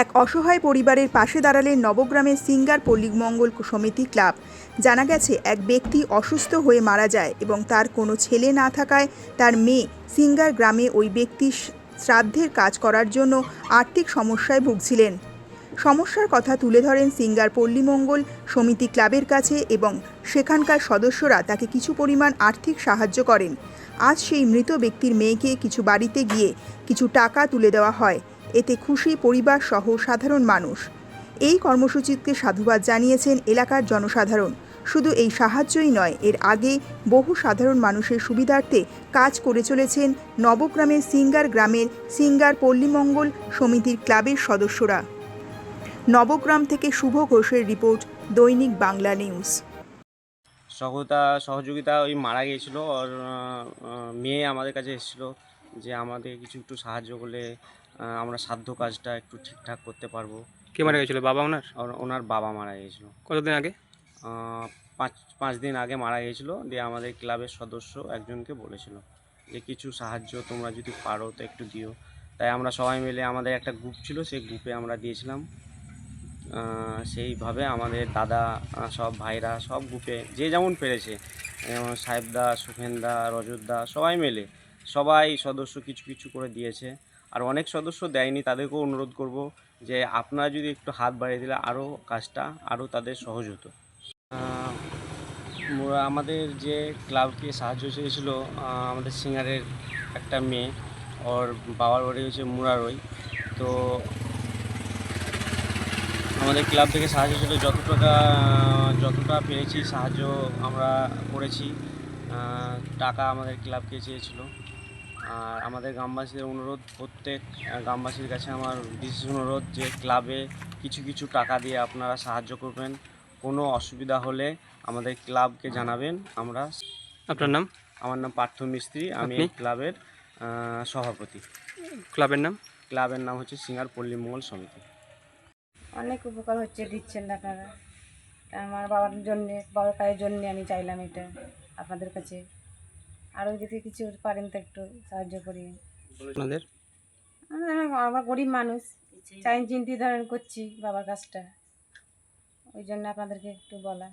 এক অসহায় পরিবারের পাশে দাঁড়ালেন নবগ্রামের সিঙ্গার পল্লীমঙ্গল সমিতি ক্লাব। জানা গেছে, এক ব্যক্তি অসুস্থ হয়ে মারা যায় এবং তার কোনো ছেলে না থাকায় তার মেয়ে সিঙ্গার গ্রামে ওই ব্যক্তির শ্রাদ্ধের কাজ করার জন্য আর্থিক সমস্যায় ভুগছিলেন। সমস্যার কথা তুলে ধরেন সিঙ্গার পল্লীমঙ্গল সমিতি ক্লাবের কাছে এবং সেখানকার সদস্যরা তাকে কিছু পরিমাণ আর্থিক সাহায্য করেন। আজ সেই মৃত ব্যক্তির মেয়েকে কিছু বাড়িতে গিয়ে কিছু টাকা তুলে দেওয়া হয়। এতে খুশি পরিবার সহ সাধারণ মানুষ। এই কর্মসূচিকে সাধুবাদ জানিয়েছেন এলাকার জনসাধারণ। শুধু এই সাহায্যই নয়, এর আগে বহু সাধারণ মানুষের সুবিধার্থে কাজ করে চলেছেন নবগ্রামের সিঙ্গার গ্রামের সিঙ্গার পল্লীমঙ্গল সমিতির ক্লাবের সদস্যরা। নবগ্রাম থেকে শুভ ঘোষের রিপোর্ট, দৈনিক বাংলা নিউজ। সহযোগিতা ওই মারা গিয়েছিল, ওর মেয়ে আমাদের কাছে এসেছিলো যে আমাদের কিছু একটু সাহায্য করলে আমরা সাধ্য কাজটা একটু ঠিকঠাক করতে পারবো। কে মারা গেছিল? বাবা ওনার? ওনার বাবা মারা গিয়েছিল। কতদিন আগে? পাঁচ দিন আগে মারা গিয়েছিল। দিয়ে আমাদের ক্লাবের সদস্য একজনকে বলেছিল যে কিছু সাহায্য তোমরা যদি পারো তো একটু দিও। তাই আমরা সবাই মিলে, আমাদের একটা গ্রুপ ছিল, সেই গ্রুপে আমরা দিয়েছিলাম। সেইভাবে আমাদের দাদা, সব ভাইরা সব গ্রুপে যে যেমন পেরেছে, যেমন সাহেবদা, সুখেনদা, রজতদা, সবাই মিলে সবাই সদস্য কিছু কিছু করে দিয়েছে। আর অনেক সদস্য দেয়নি, তাদেরকেও অনুরোধ করব যে আপনারা যদি একটু হাত বাড়িয়ে দিলে আরও কাজটা আরও তাদের সহজ হতো। আমাদের যে ক্লাবকে সাহায্য চেয়েছিল, আমাদের সিঙ্গারের একটা মেয়ে, ওর বাবার বাড়ি হচ্ছে মুরারই। তো আমাদের ক্লাব থেকে সাহায্য ছিল, যতটা পেরেছি সাহায্য আমরা করেছি। টাকা আমাদের ক্লাবকে চেয়েছিল। আর আমাদের গ্রামবাসীদের অনুরোধ, প্রত্যেক গ্রামবাসীর কাছে আমার বিশেষ অনুরোধ যে ক্লাবে কিছু কিছু টাকা দিয়ে আপনারা সাহায্য করবেন। কোনো অসুবিধা হলে আমাদের ক্লাবকে জানাবেন। আমরা। আপনার নাম? আমার নাম পার্থ মিস্ত্রি, আমি এই ক্লাবের সভাপতি। ক্লাবের নাম? ক্লাবের নাম হচ্ছে সিঙ্গার পল্লীমঙ্গল সমিতি। অনেক উপকার হচ্ছে, দিচ্ছেন আপনারা। আমার বাবার জন্যে, বাবার পায়ের জন্যে আমি চাইলাম এটা আপনাদের কাছে। আরও যদি কিছু পারেন তো একটু সাহায্য করি। আপনাদের? আমার গরিব মানুষ, চিন্তি ধরেন করছি বাবার কাজটা, ওই জন্য আপনাদেরকে একটু বলা।